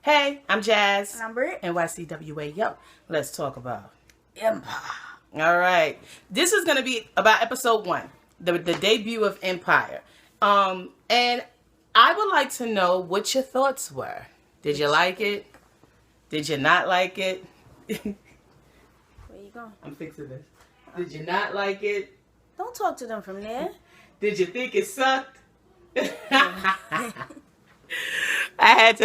Hey, I'm Jazz. And I'm Britt. NYCWA. Yo, let's talk about Empire. All right. This is going to be about episode 1, the debut of Empire. And I would like to know what your thoughts were. Did you like it? Did you not like it? Where you going? I'm fixing this. Did you not like it? Don't talk to them from there. Did you think it sucked? I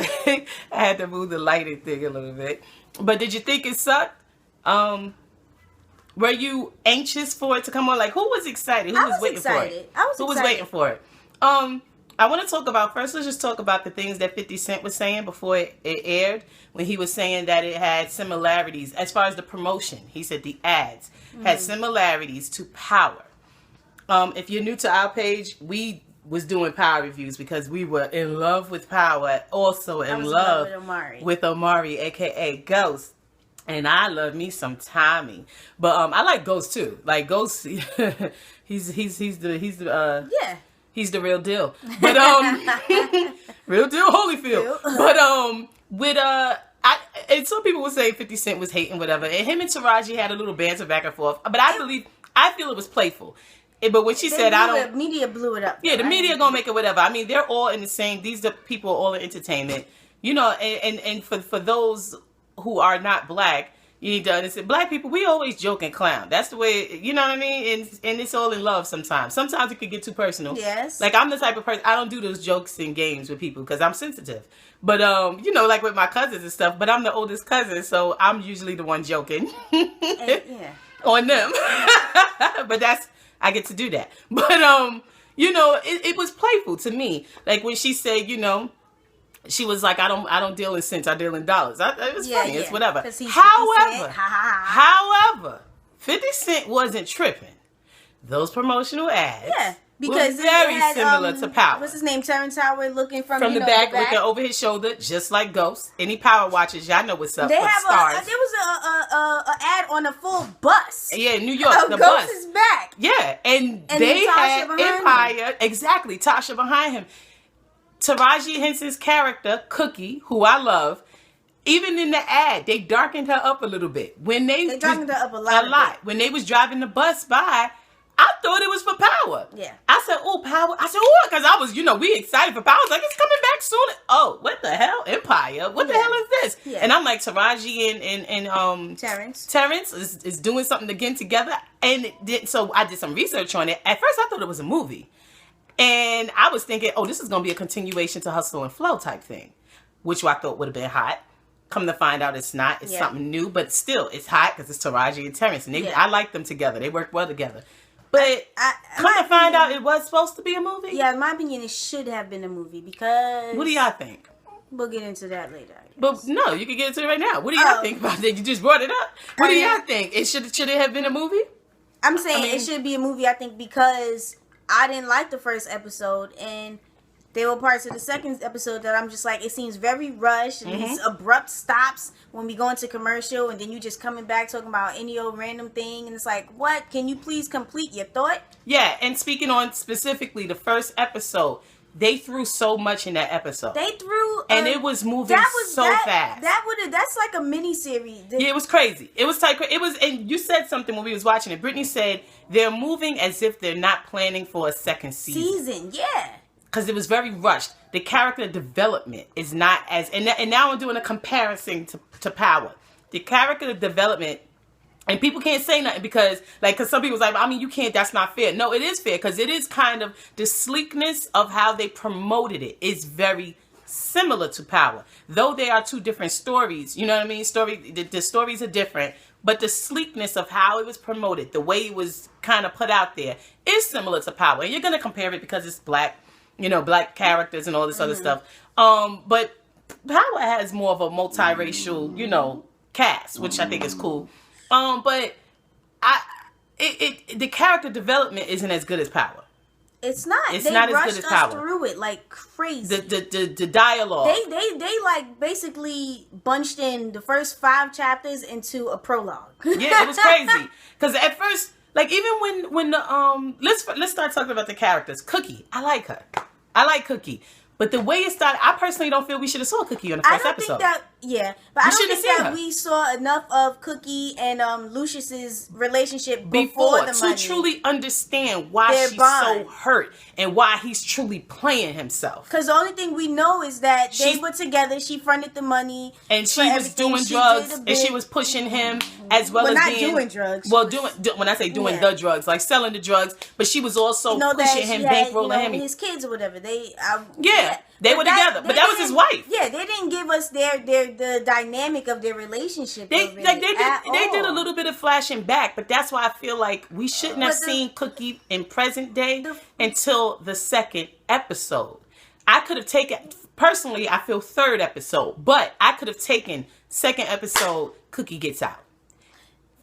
had to move the lighting thing a little bit. But did you think it sucked? Were you anxious for it to come on? Like, who was excited? Who was waiting for it? Who was waiting for it? I want to talk about, first let's just talk about the things that 50 Cent was saying before it aired, when he was saying that it had similarities as far as the promotion. He said the ads had similarities to Power. If you're new to our page, we was doing Power reviews because we were in love with Power, also in love with Omari, aka Ghost. And I love me some Tommy, but I like Ghost too. Like Ghost, he's the he's the real deal. But real deal Holyfield. But with and some people would say 50 Cent was hating whatever, and him and Taraji had a little banter back and forth. But I feel it was playful. But when she said, the media blew it up. Yeah, the media gonna make it whatever. I mean, they're all in the same. These are people all in entertainment, you know. And for those who are not black, you need to understand. Black people, we always joke and clown. That's the way, you know what I mean. And it's all in love. Sometimes it could get too personal. Yes. Like I'm the type of person, I don't do those jokes and games with people because I'm sensitive. But you know, like with my cousins and stuff. But I'm the oldest cousin, so I'm usually the one joking on them. But I get to do that. But, you know, it was playful to me. Like when she said, you know, she was like, I don't deal in cents, I deal in dollars. It was funny. It's whatever. However, 50 Cent wasn't tripping. Those promotional ads. Yeah. Because were very similar to Power. What's his name? Terrence Howard looking from the back, looking over his shoulder, just like Ghost. Any Power watchers, y'all know what's up. There was a ad on a full bus. Yeah, New York, the Ghost bus is back. Yeah, and they had Empire. Exactly, Tasha behind him. Taraji Henson's character, Cookie, who I love, even in the ad, they darkened her up a little bit. They darkened her up a lot. When they was driving the bus by, I thought it was for Power. Yeah. I said, oh, Power. I said, oh, because I was, you know, we excited for Power. I was like, it's coming back soon. Oh, what the hell? Empire. What the hell is this? Yeah. And I'm like, Taraji and Terrence is doing something again together. And so I did some research on it. At first, I thought it was a movie. And I was thinking, oh, this is going to be a continuation to Hustle and Flow type thing, which I thought would have been hot. Come to find out it's not. It's something new. But still, it's hot because it's Taraji and Terrence. And I like them together. They work well together. But come to find out, it was supposed to be a movie? Yeah, in my opinion, it should have been a movie because... What do y'all think? We'll get into that later, I guess. But no, you can get into it right now. What do y'all think about that? You just brought it up. What do y'all think? Should it have been a movie? I'm saying it should be a movie, I think, because I didn't like the first episode, and there were parts of the second episode that I'm just like, it seems very rushed, and these abrupt stops when we go into commercial, and then you just coming back talking about any old random thing, and it's like, what? Can you please complete your thought? Yeah, and speaking on specifically the first episode, they threw so much in that episode. And it was moving fast. That's like a mini series. Yeah, it was crazy. It was tight. And you said something when we was watching it. Brittany said they're moving as if they're not planning for a second season. Yeah. Because it was very rushed. The character development is not as... And now I'm doing a comparison to Power. The character development... And people can't say nothing because some people's like, I mean, you can't, that's not fair. No, it is fair because it is kind of the sleekness of how they promoted it is very similar to Power. Though they are two different stories, you know what I mean? The stories are different, but the sleekness of how it was promoted, the way it was kind of put out there is similar to Power. And you're going to compare it because it's black, you know, black characters and all this other stuff. But Power has more of a multiracial, you know, cast, which I think is cool. But the character development isn't as good as Power. It's not. It's not as good as Power. They rushed us through it like crazy. The dialogue. They like basically bunched in the first 5 chapters into a prologue. Yeah, it was crazy. Because at first, like even when the let's start talking about the characters. Cookie, I like her. I like Cookie. But the way it started, I personally don't feel we should have saw Cookie on the first episode. But I don't think that we saw enough of Cookie and Lucius's relationship before the money to truly understand why she's so hurt and why he's truly playing himself. Because the only thing we know is that they were together. She fronted the money, and she was doing drugs, and she was pushing him as well as not doing drugs. Well, when I say doing the drugs, like selling the drugs, but she was also pushing him, bankrolling him, his kids or whatever. They were together, but that was his wife. Yeah, they didn't give us the dynamic of their relationship. They did a little bit of flashing back, but that's why I feel like we shouldn't have seen Cookie in present day until the second episode. I could have taken, personally, I feel third episode, but I could have taken second episode, Cookie gets out.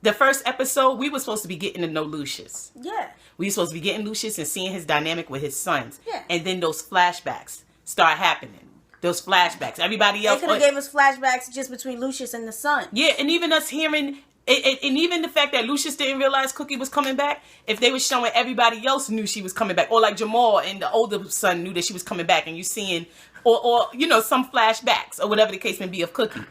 The first episode, we were supposed to be getting to know Lucius. Yeah. We were supposed to be getting Lucius and seeing his dynamic with his sons. Yeah. And then those flashbacks start happening. Those flashbacks. Everybody else. They could have gave us flashbacks just between Lucius and the son. Yeah, and even us hearing, and even the fact that Lucius didn't realize Cookie was coming back, if they were showing everybody else knew she was coming back, or like Jamal and the older son knew that she was coming back, and you seeing, or some flashbacks, or whatever the case may be of Cookie.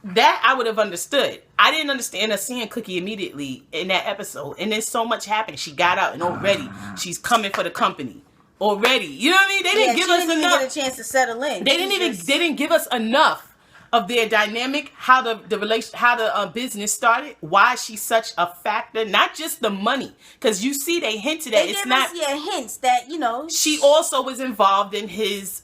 That I would have understood. I didn't understand us seeing Cookie immediately in that episode. And then so much happened. She got out and already she's coming for the company. Already. You know what I mean? They didn't give us enough. They didn't get a chance to settle in. They didn't give us enough of their dynamic, how the business started, why she's such a factor, not just the money. Because you see they hinted at it's not hints that, she also was involved in his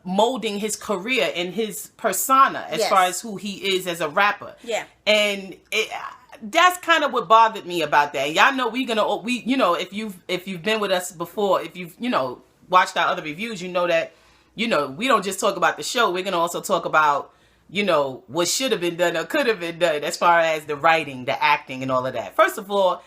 molding his career and his persona as far as who he is as a rapper. Yeah. And that's kind of what bothered me about that. Y'all know if you've been with us before, if you've, watched our other reviews, you know that, we don't just talk about the show. We're going to also talk about, what should have been done or could have been done as far as the writing, the acting and all of that. First of all,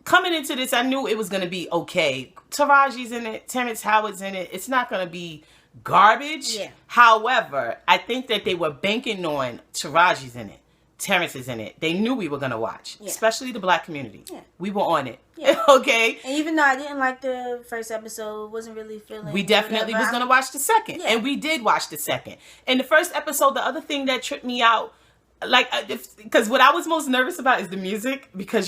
coming into this, I knew it was going to be okay. Taraji's in it. Terrence Howard's in it. It's not going to be garbage. Yeah. However, I think that they were banking on Taraji's in it. Terrence is in it. They knew we were going to watch, especially the black community. Yeah. We were on it. Yeah. Okay. And even though I didn't like the first episode, wasn't really feeling. We definitely was going to watch the second. Yeah. And we did watch the second. In the first episode, the other thing that tripped me out, because what I was most nervous about is the music, because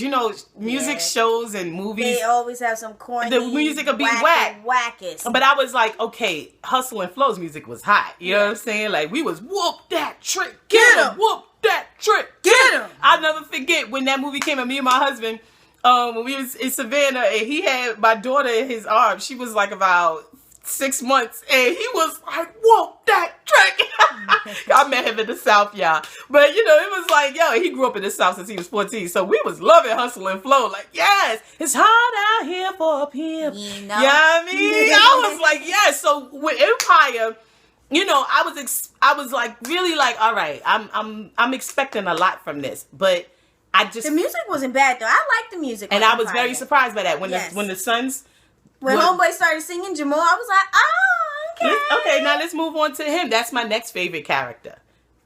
music shows and movies, they always have some corny, the music will be wackest. But I was like, okay, Hustle and Flow's music was hot. You know what I'm saying? Like, we was whoop that trick, get him, whoop that trick, get him. I'll never forget when that movie came out. Me and my husband, when we was in Savannah, and he had my daughter in his arms. She was like about 6 months, and he was like, whoa, that trick. I met him in the South, y'all. But, it was like, he grew up in the South since he was 14, so we was loving Hustle and Flow. Like, yes, it's hard out here for a pimp. You know what I mean? I was like, yes. So with Empire, I was like, really like, all right, I'm expecting a lot from this, but the music wasn't bad, though. I liked the music. And I was very surprised by that. When the Sons... When Homeboy started singing Jamal, I was like, oh, okay. Okay, now let's move on to him. That's my next favorite character.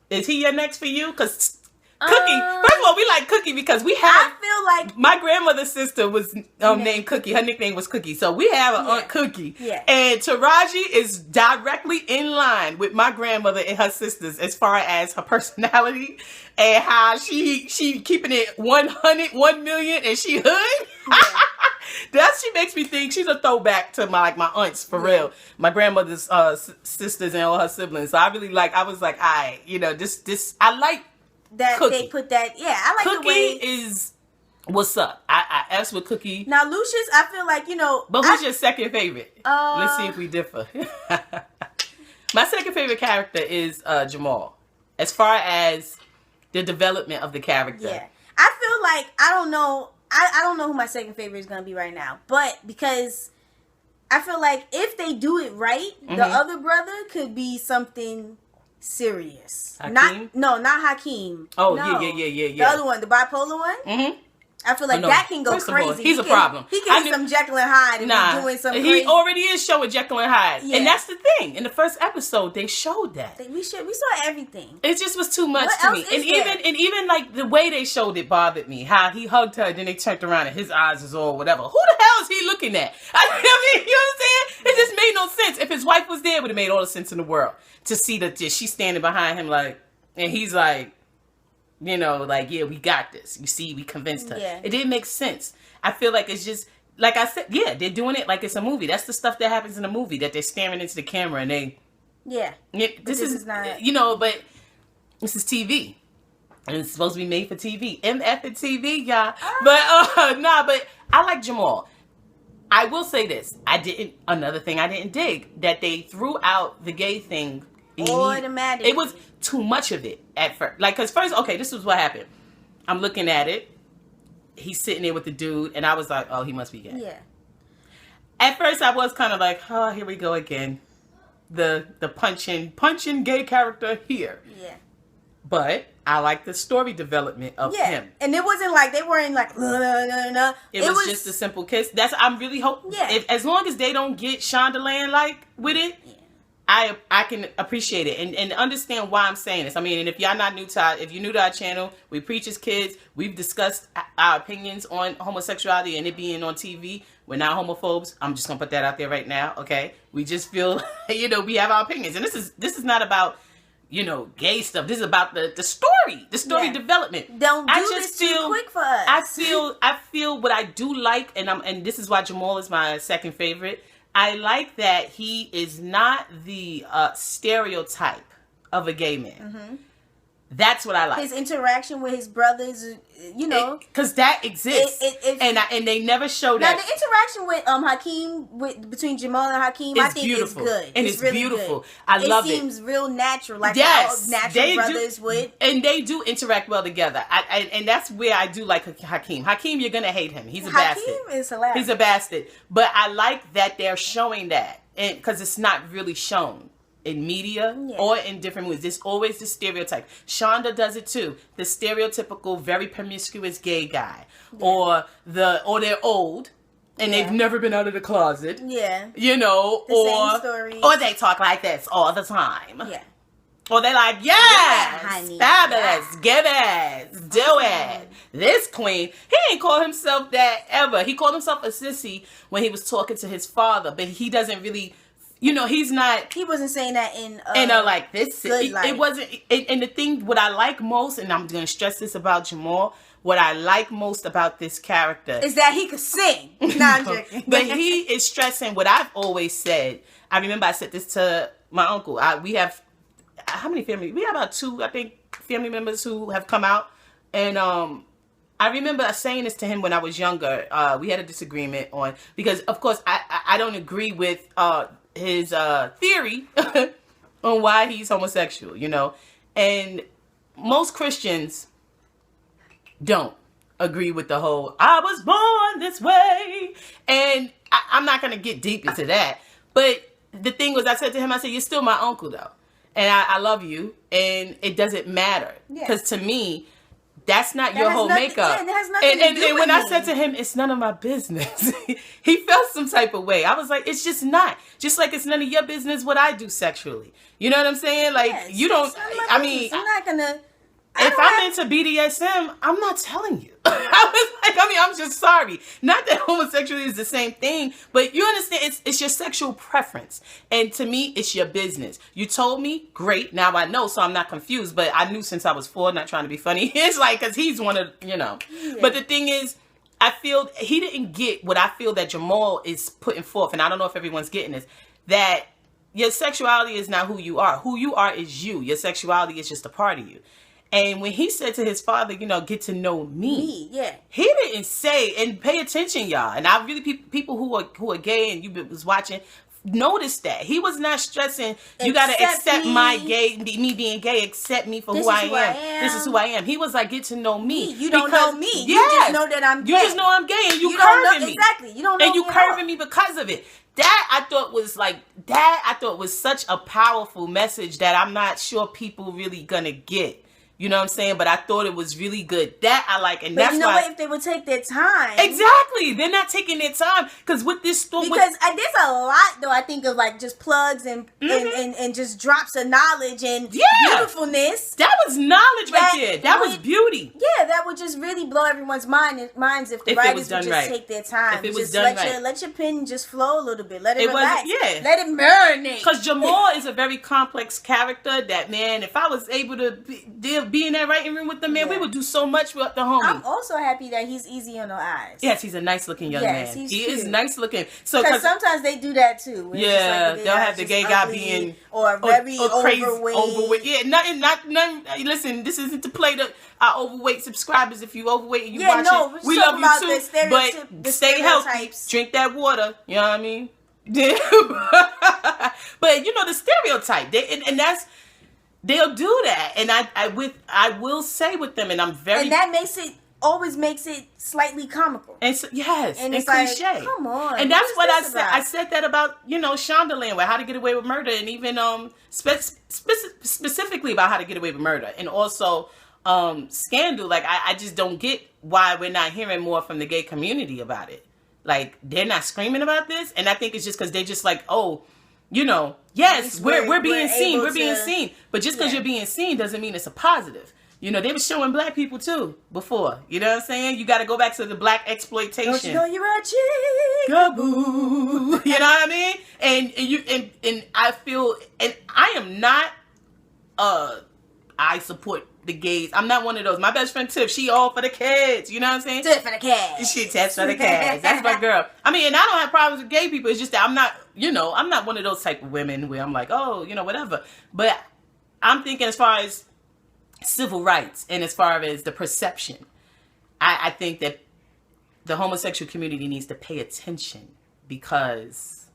Is he your next for you? Because Cookie, first of all, we like Cookie because we have... I feel like... My grandmother's sister was named Cookie. Her nickname was Cookie. So we have an Aunt Cookie. Yeah. And Taraji is directly in line with my grandmother and her sisters as far as her personality and how she keeping it 100, 1 million, and she hood. Yeah. She makes me think she's a throwback to my aunts for real. My grandmother's sisters and all her siblings. So I was like, I like that Cookie. They put that. Yeah, I like Cookie the way is what's up. I asked with Cookie. Now Lucius, I feel like But who's your second favorite? Let's see if we differ. My second favorite character is Jamal. As far as the development of the character. Yeah, I feel like I don't know who my second favorite is gonna be right now, but because I feel like if they do it right, the other brother could be something serious. Hakeem? Not Hakeem. Oh, no. yeah. The other one, the bipolar one. Mm-hmm. I feel like that can go crazy. All, he's a problem. He can be some Jekyll and Hyde and be doing some crazy. He already is showing Jekyll and Hyde. Yeah. And that's the thing. In the first episode, they showed that. We saw everything. It just was too much to me. And even like the way they showed it bothered me. How he hugged her, then they turned around and his eyes is all whatever. Who the hell is he looking at? I mean, you know what I'm saying? It just made no sense. If his wife was there, it would have made all the sense in the world. To see that she's standing behind him like, and he's like, you know, like, yeah, we got this. You see, we convinced her. Yeah. It didn't make sense. I feel like it's just, like I said, yeah, they're doing it like it's a movie. That's the stuff that happens in a movie, that they're staring into the camera and they... Yeah. This is not... You know, but this is TV. And it's supposed to be made for TV. MF and TV, y'all. But, but I like Jamal. I will say this. Another thing I didn't dig, that they threw out the gay thing automatically. It was too much of it at first. Like, because first, okay, this was what happened. I'm looking at it. He's sitting there with the dude, and I was like, oh, he must be gay. Yeah. At first, I was kind of like, oh, here we go again. The punching gay character here. Yeah. But I like the story development of him. And it wasn't like, they weren't like, no. It was just a simple kiss. I'm really hoping, as long as they don't get Shondaland like with it, I can appreciate it and understand why I'm saying this. I mean, and if y'all not new to if you're new to our channel, we preach as kids. We've discussed our opinions on homosexuality and it being on TV. We're not homophobes. I'm just gonna put that out there right now. Okay, we just feel, you know, we have our opinions, and this is not about, you know, gay stuff. This is about the story development. Don't do this too quick for us. I feel what I do like, and this is why Jamal is my second favorite. I like that he is not the stereotype of a gay man. Mm-hmm. That's what I like. His interaction with his brothers, you know, because that exists, and they never show that. Now the interaction with Hakeem, between Jamal and Hakeem, I think is good, and it's really beautiful. Good. I love it. It seems real natural, like how natural brothers would, and they do interact well together. And that's where I do like Hakeem. Hakeem, you're gonna hate him. He's a bastard. Hakeem is hilarious. He's a bastard, but I like that they're showing that, and because it's not really shown in media or in different movies. There's always the stereotype. Shonda does it too. The stereotypical, very promiscuous gay guy. Or they're old and they've never been out of the closet. Yeah. You know, or they talk like this all the time. Yeah. Or they're like, yes, fabulous, give it, do it. This queen, he ain't called himself that ever. He called himself a sissy when he was talking to his father, but he doesn't really, you know, he wasn't saying that in like this. It wasn't. And the thing, what I like most, and I'm going to stress this about Jamal, what I like most about this character is that he could sing. No, I'm joking. But he is stressing what I've always said. I remember I said this to my uncle. We have, how many family? We have about 2, I think, family members who have come out. And I remember saying this to him when I was younger. We had a disagreement on, because of course I don't agree with his theory on why he's homosexual, you know, and most Christians don't agree with the whole I was born this way, and I'm not going to get deep into that, but the thing was, I said to him, I said, you're still my uncle though, and I love you, and it doesn't matter, because to me, that's not your whole makeup. Yeah, has nothing to do with when me. I said to him, it's none of my business, he felt some type of way. I was like, it's just not. Just like it's none of your business what I do sexually. You know what I'm saying? Like, you don't, I mean, I'm not going to. If I'm into BDSM, I'm not telling you. I was like, I'm just sorry. Not that homosexuality is the same thing, but you understand, it's your sexual preference. And to me, it's your business. You told me, great. Now I know, so I'm not confused. But I knew since I was 4, not trying to be funny. It's like, because he's one of, you know. Yeah. But the thing is, I feel he didn't get what I feel that Jamal is putting forth. And I don't know if everyone's getting this. That your sexuality is not who you are. Who you are is you. Your sexuality is just a part of you. And when he said to his father, you know, get to know me, he didn't say, and pay attention, y'all. And I really, people who are gay and you was watching, notice that he was not stressing. You got to accept my gay, me being gay. Accept me for who I am. This is who I am. He was like, get to know me. You don't know me. You just know that I'm gay. You just know I'm gay, and you curving me. Exactly. You don't know. And you curving me because of it. That I thought was such a powerful message that I'm not sure people really gonna get. You know what I'm saying? But I thought it was really good. That I like, and but that's you know why. What? If they would take their time, exactly, they're not taking their time because with this story, because there's a lot though. I think of like just plugs and and just drops of knowledge and beautifulness. That was knowledge right there. That was beauty. Yeah, that would just really blow everyone's minds if the writers would just take their time. If it was just done right. Let your pen just flow a little bit. Let it relax. Let it marinate. Because Jamal is a very complex character. That man, if I was able to be in that writing room with the man, we would do so much with the homie. I'm also happy that he's easy on the eyes. Yes, he's a nice looking young man. He is nice looking. So because sometimes they do that too. Yeah, they'll have the gay guy being or very crazy, overweight. Yeah, nothing. Listen, this isn't to play our overweight subscribers. If you overweight and you watch it, we love you too. But stay healthy. Drink that water. You know what I mean? But you know the stereotype, and that's. They'll do that, and I will say with them, and I'm very, and that always makes it slightly comical. And so, yes, and cliche. Like, come on, and that's what I said. I said that about Shondaland with How to Get Away with Murder, and even specifically about How to Get Away with Murder, and also Scandal. Like I just don't get why we're not hearing more from the gay community about it. Like they're not screaming about this, and I think it's just because they just like, oh, yes, we're being seen. We're being seen. But just because you're being seen doesn't mean it's a positive. They were showing black people too before. You know what I'm saying? You got to go back to the black exploitation. Don't you know you're a jigaboo? You know what I mean? And I feel, and I am not, I support the gays. I'm not one of those. My best friend Tiff, she all for the kids. You know what I'm saying? Tiff for the kids. She test for the kids. That's my girl. I mean, and I don't have problems with gay people. It's just that I'm not, I'm not one of those type of women where I'm like, oh, whatever. But I'm thinking as far as civil rights and as far as the perception, I think that the homosexual community needs to pay attention because,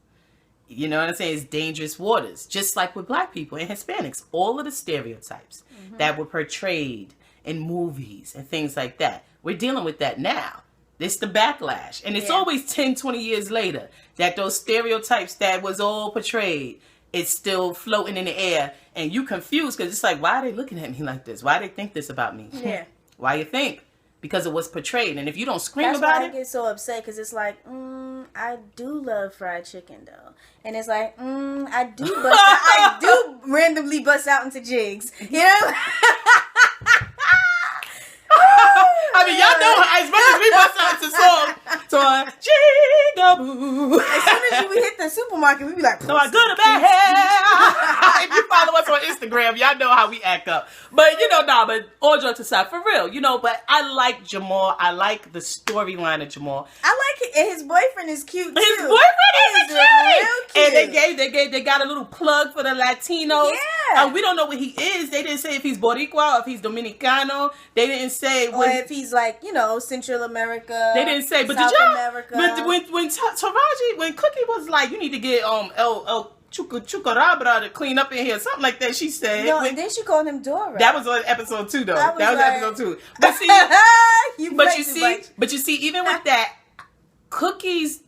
you know what I'm saying, it's dangerous waters. Just like with black people and Hispanics, all of the stereotypes that were portrayed in movies and things like that, we're dealing with that now. It's the backlash. And it's always 10, 20 years later that those stereotypes that was all portrayed, it's still floating in the air. And you confused because it's like, why are they looking at me like this? Why do they think this about me? Yeah. Why you think? Because it was portrayed. And if you don't scream about it. That's why I get so upset because it's like, I do love fried chicken though. And it's like, I do randomly bust out into jigs. You know? I mean, y'all know as much as we bust out into song, jigaboo. As soon as we hit the supermarket, we be like, so I good or bad hair. If you follow us on Instagram, y'all know how we act up. But but all jokes aside, for real, but I like Jamal. I like the storyline of Jamal. I like it, and his boyfriend is cute too. His boyfriend is real cute. And they got a little plug for the Latinos. Yeah. We don't know what he is. They didn't say if he's Boricua or if he's Dominicano. They didn't say or if he's like, Central America. They didn't say, but South did y'all? America. But when Taraji, when Cookie was like, you need to get El Chucarabra to clean up in here, something like that. She said. No, and then she called him Dora. That was on episode 2, though. That was like, episode 2. But you see, even with that, Cookie's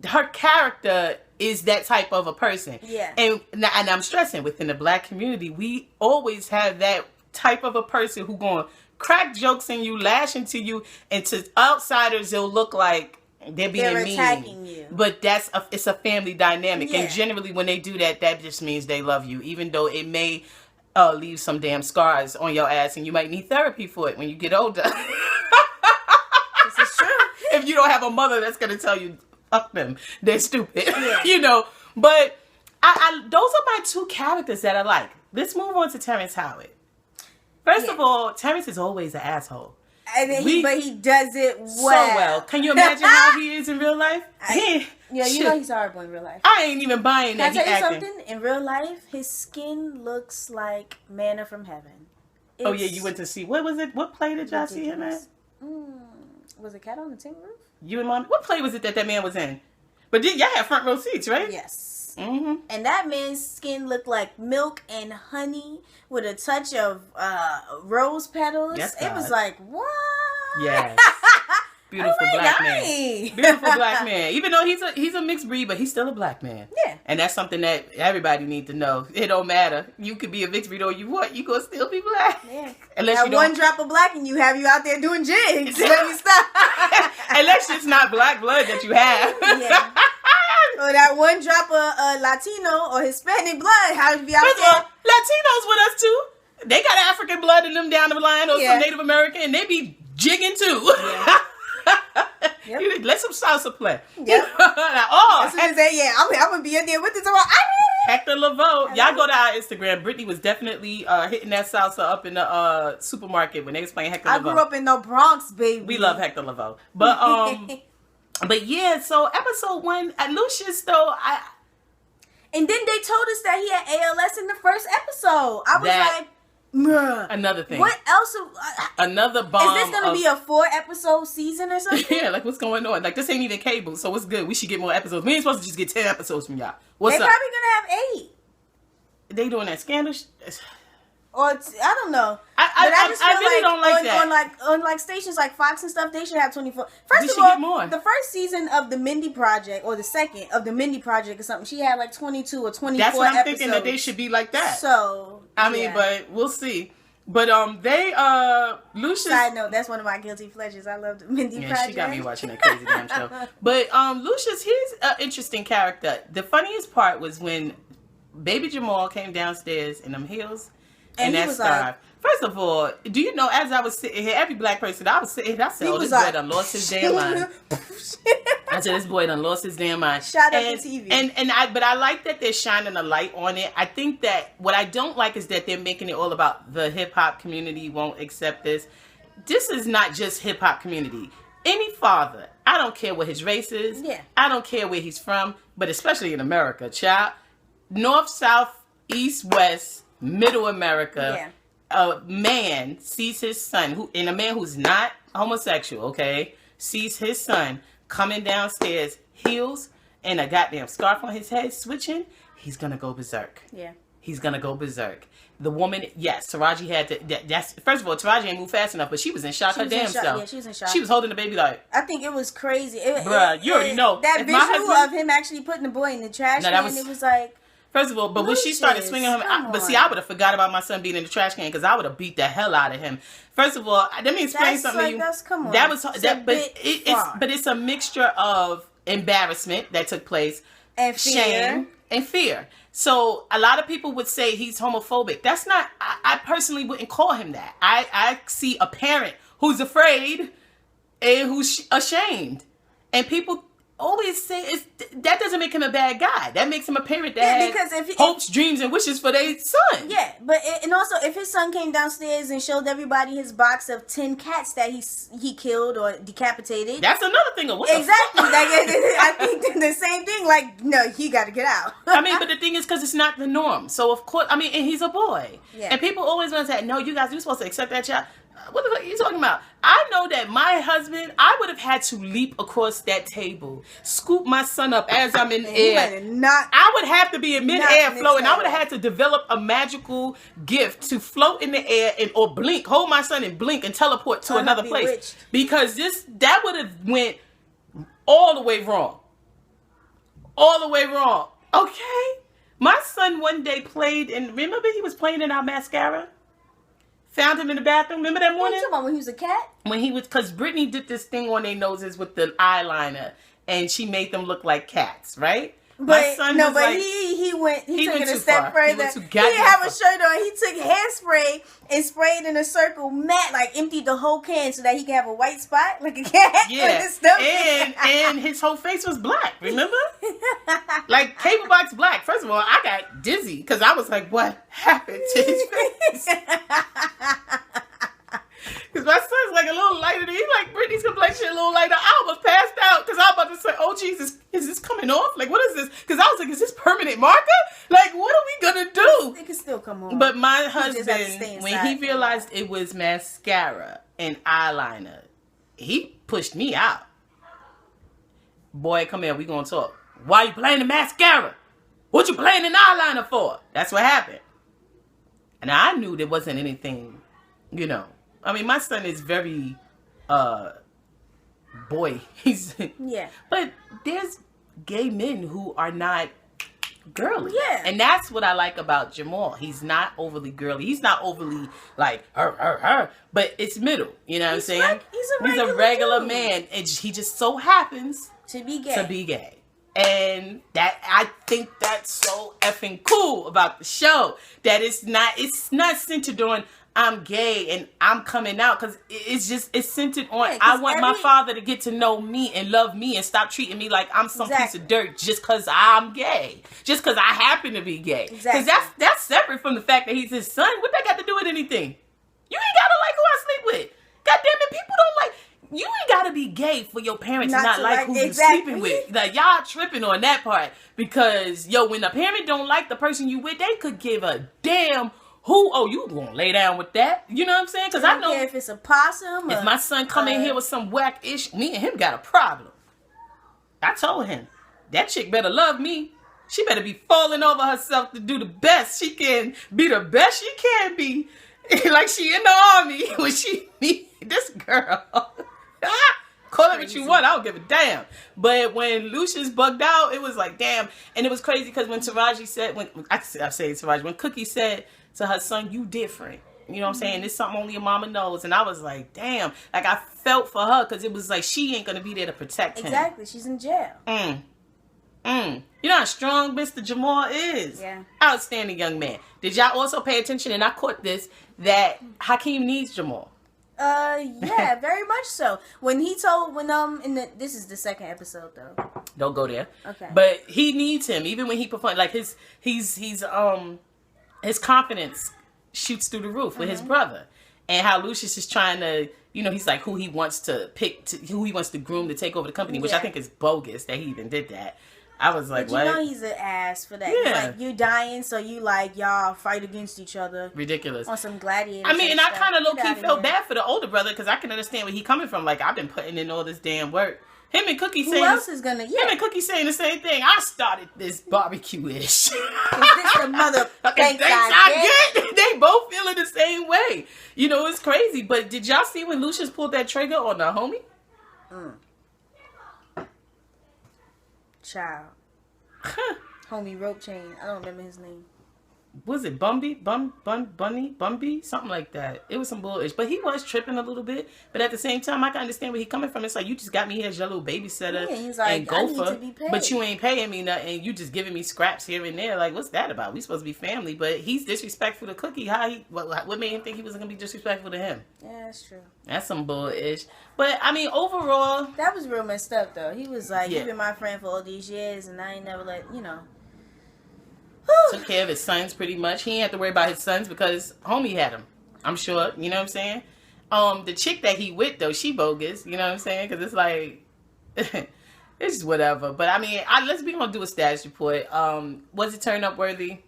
her character is that type of a person. Yeah. And I'm stressing within the black community, we always have that type of a person who going to crack jokes in you, lash into you, and to outsiders they'll look like they're being mean. Attacking you. But it's a family dynamic, yeah. and generally when they do that, that just means they love you, even though it may leave some damn scars on your ass, and you might need therapy for it when you get older. This is true. If you don't have a mother that's gonna tell you, fuck them, they're stupid. Yeah. But those are my two characters that I like. Let's move on to Terrence Howard. First of all, Terrence is always an asshole. But he does it well. So well. Can you imagine how he is in real life? He's horrible in real life. I ain't even buying that. Can I tell you something? In real life, his skin looks like manna from heaven. You went to see, what was it? What play did y'all see him at? Was it Cat on the Tin Roof? You and Mom? What play was it that man was in? But y'all had front row seats, right? Yes. Mm-hmm. And that man's skin looked like milk and honey with a touch of rose petals. Yes, it was like, what? Yes. Beautiful black man. Beautiful black man. Even though he's a mixed breed, but he's still a black man. Yeah. And that's something that everybody need to know. It don't matter. You could be a mixed breed or you gonna still be black. Yeah. Unless that you don't... one drop of black and you have you out there doing jigs. Let me stop. Unless it's not black blood that you have. Yeah. Or that one drop of Latino or Hispanic blood. How to be out First there? of all, Latinos with us too. They got African blood in them down the line, or some Native American, and they be jigging too. Yeah. Yep. Let some salsa play. Yep. Oh, I'm gonna be in there with this. Hector Lavoe. Y'all go to our Instagram. Brittany was definitely hitting that salsa up in the supermarket when they was playing Hector Lavoe. I grew up in the Bronx, baby. We love Hector Lavoe. But but yeah, so episode 1, Lucius though, and then they told us that he had ALS in the first episode. I was like, bruh. Another thing. What else? Another bomb. Is this going to be a 4-episode season or something? Yeah, like what's going on? Like this ain't even cable, so it's good. We should get more episodes. We ain't supposed to just get 10 episodes from y'all. What's They up? probably going to have 8. They doing that scandal? Or I don't know. I really don't like that. On like stations like Fox and stuff, they should have 24. First of all, the first season of the Mindy Project, or the second of the Mindy Project or something, she had like 22 or 24 That's what I'm episodes. thinking, that they should be like that. So I mean, but we'll see. But they Lucius. Side note, that's one of my guilty pleasures. I love the Mindy Project. She got me watching that crazy damn show. But Lucius, he's an interesting character. The funniest part was when baby Jamal came downstairs in them heels and that scarf. Like, first of all, do you know, as I was sitting here, every black person, I was sitting here, I said, this boy done lost his damn mind. I said, this boy done lost his damn mind. Shot up the TV. But I like that they're shining a light on it. I think that what I don't like is that they're making it all about the hip-hop community won't accept this. This is not just hip-hop community. Any father, I don't care what his race is. Yeah. I don't care where he's from, but especially in America, child. North, South, East, West, Middle America, a man sees his son, and a man who's not homosexual, okay, sees his son coming downstairs, heels, and a goddamn scarf on his head, switching, he's gonna go berserk. Yeah. He's gonna go berserk. The woman, yes, Taraji had to, that's, first of all, Taraji ain't moved fast enough, but she was in shock her damn self. Yeah, she was in shock. She was holding the baby like. I think it was crazy. Bruh, you already know. That visual of him actually putting the boy in the trash can, it was like. First of all, but when she started swinging him, but see, I would have forgot about my son being in the trash can because I would have beat the hell out of him. First of all, let me explain something to you. Come on. That was but it's a mixture of embarrassment that took place, and shame and fear. So a lot of people would say he's homophobic. That's not. I personally wouldn't call him that. I see a parent who's afraid and who's ashamed, and people always say that doesn't make him a bad guy. That makes him a parent that has hopes, dreams, and wishes for their son. Yeah, but and also if his son came downstairs and showed everybody his box of 10 cats that he killed or decapitated, that's another thing. Exactly. I think the same thing. Like, no, he got to get out. I mean, but the thing is, because it's not the norm. So of course, I mean, and he's a boy, and people always want to say, "No, you guys, you're supposed to accept that child." What the fuck are you talking about? I know that my husband, I would have had to leap across that table, scoop my son up as I'm in air. I would have to be in mid-air floating. I would have had to develop a magical gift to float in the air or blink, hold my son and blink and teleport to another place. Because that would have went all the way wrong. All the way wrong. Okay? My son one day played, and remember he was playing in our mascara? Found him in the bathroom. Remember that morning? What are you talking about, when he was a cat? When he was, because Brittany did this thing on their noses with the eyeliner, and she made them look like cats, right? But my son he took it a step further. He didn't have a shirt on. He took hairspray and sprayed in a circle, like emptied the whole can so that he could have a white spot like a cat. Yeah, and his whole face was black. Remember, like cable box black. First of all, I got dizzy because I was like, "What happened to his face?" Because my son's like a little lighter than he, like Brittany's complexion a little lighter. I almost passed out because I was about to say, "Oh Jesus, is this coming off? Like, what is this?" Because I was like, "Is this permanent marker? Like, what are we gonna do?" It can still come on. But my husband, when he realized it was mascara and eyeliner, he pushed me out. Boy, come here, we gonna talk. Why you playing the mascara? What you playing an eyeliner for? That's what happened. And I knew there wasn't anything, I mean, my son is very boy, he's yeah. But there's gay men who are not girly. Yeah. And that's what I like about Jamal. He's not overly girly. He's not overly like her. But it's middle. You know what I'm saying? He's a regular man. And he just so happens to be gay. And that I think that's so effing cool about the show. That it's not centered on I'm gay and I'm coming out, because it's centered on I want my father to get to know me and love me and stop treating me like I'm some piece of dirt just because I'm gay, just because I happen to be gay. Because that's separate from the fact that he's his son. What that got to do with anything? You ain't gotta like who I sleep with. God damn it, people don't like. You ain't gotta be gay for your parents to not like who you sleeping with. Like, y'all tripping on that part, because when a parent don't like the person you with, they could give a damn. You gonna lay down with that? You know what I'm saying? Because I know if it's a possum. If my son come in here with some whack ish, me and him got a problem. I told him that chick better love me. She better be falling over herself to do the best she can, be the best she can be, like she in the army when she meet this girl. Call it what you want, I don't give a damn. But when Lucius bugged out, it was like damn, and it was crazy because when Taraji said, when Cookie said to her son, you different. You know what I'm saying? It's something only a mama knows. And I was like, damn. Like, I felt for her, because it was like she ain't going to be there to protect him. Exactly. She's in jail. You know how strong Mr. Jamal is? Yeah. Outstanding young man. Did y'all also pay attention, and I caught this, that Hakeem needs Jamal? Yeah, very much so. This is the second episode though. Don't go there. Okay. But he needs him, even when he performs. Like his confidence shoots through the roof with his brother, and how Lucius is trying to, he's like who he wants to pick, who he wants to groom to take over the company, which I think is bogus that he even did that. I was like, but what? He's an ass for that. Yeah. He's like, you're dying, so y'all fight against each other. Ridiculous. On some gladiator. I mean, and I kind of low-key felt bad for the older brother, because I can understand where he coming from. Like, I've been putting in all this damn work. Him and Cookie saying... Who else is gonna... Yeah. Him and Cookie saying the same thing. I started this barbecue-ish. Is this the mother... Thanks I get. They both feeling the same way. It's crazy. But did y'all see when Lucius pulled that trigger on the homie? Child. Homie rope chain. I don't remember his name. Was it Bumby? Bumby? Something like that. It was some bullish. But he was tripping a little bit. But at the same time, I can understand where he's coming from. It's like, you just got me here as your little babysitter and gopher. But you ain't paying me nothing. You just giving me scraps here and there. Like, what's that about? We supposed to be family. But he's disrespectful to Cookie. What made him think he was going to be disrespectful to him? Yeah, that's true. That's some bullish. But, I mean, overall... That was real messed up, though. He was like, you've been my friend for all these years, and I ain't never let, Took care of his sons pretty much. He ain't have to worry about his sons because homie had him. I'm sure. You know what I'm saying? The chick that he with, though, she bogus. You know what I'm saying? Because it's like... it's just whatever. But, I mean, we going to do a status report. Was it turn-up worthy?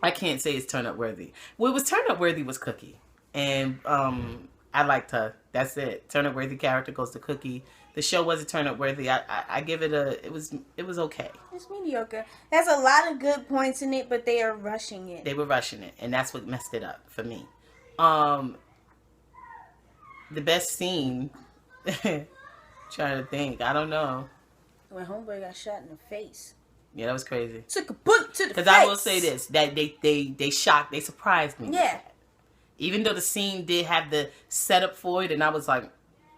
I can't say it's turn-up worthy. What was turn-up worthy was Cookie. And I liked her. That's it. Turn-up worthy character goes to Cookie. The show wasn't turn-up worthy. I give it it was okay. It's mediocre. There's a lot of good points in it, but they are rushing it. They were rushing it, and that's what messed it up for me. The best scene, trying to think, I don't know. When Homeboy got shot in the face. Yeah, that was crazy. Took a bullet to the face. Because I will say this, that they surprised me. Yeah. Even though the scene did have the setup for it, and I was like,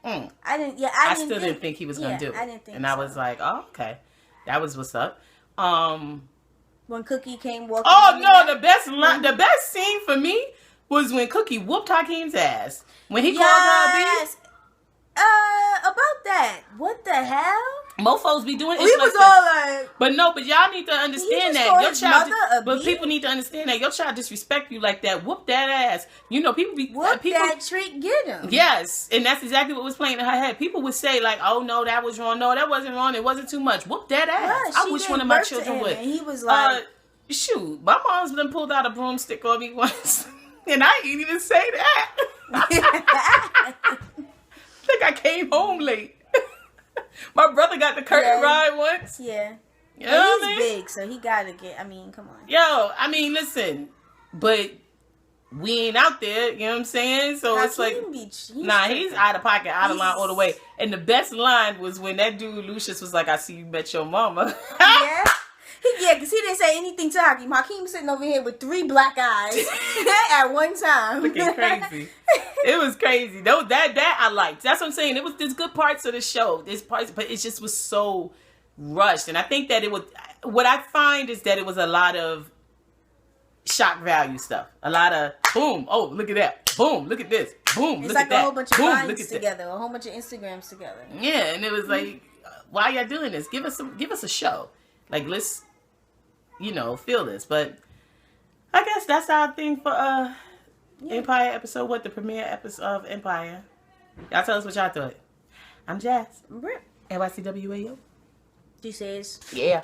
I still didn't think he was gonna do it. I didn't think I was like, oh, okay. That was what's up. When Cookie came walking. Oh no, the best scene for me was when Cookie whooped Hakeem's ass. When he called her a beast. About that. What the hell? Mofos be doing it. We was all like, but y'all need to understand that your child. But people need to understand that your child disrespect you like that. Whoop that ass. People be that treat. Get him. Yes, and that's exactly what was playing in her head. People would say like, "Oh no, that was wrong. No, that wasn't wrong. It wasn't too much. Whoop that ass." I wish one of my children would. And he was like, "Shoot, my mom's been pulled out a broomstick on me once, and I ain't even say that." I think I came home late. My brother got the curtain ride once. Yeah. You know he's big, so he gotta get, come on. Yo, listen, but we ain't out there, you know what I'm saying? So it's like, he's out of pocket, out of line all the way. And the best line was when that dude Lucius was like, I see you met your mama. Yeah. Yeah, because he didn't say anything to Hakeem. Hakeem sitting over here with 3 black eyes at one time. Looking crazy. It was crazy. That I liked. That's what I'm saying. There's good parts of the show. There's parts, but it just was so rushed. And I think that what I find is that it was a lot of shock value stuff. A lot of boom, oh, look at that. Boom, look at this. Boom, it's look like at that. A whole bunch of boom, lines together, a whole bunch of Instagrams together. Yeah, and it was like, why y'all doing this? Give us a show. Like, let's, feel this. But I guess that's our thing for Empire episode. What, the premiere episode of Empire? Y'all tell us what y'all thought. I'm Jazz. I'm Britt. NYCWAO. She says. Yeah.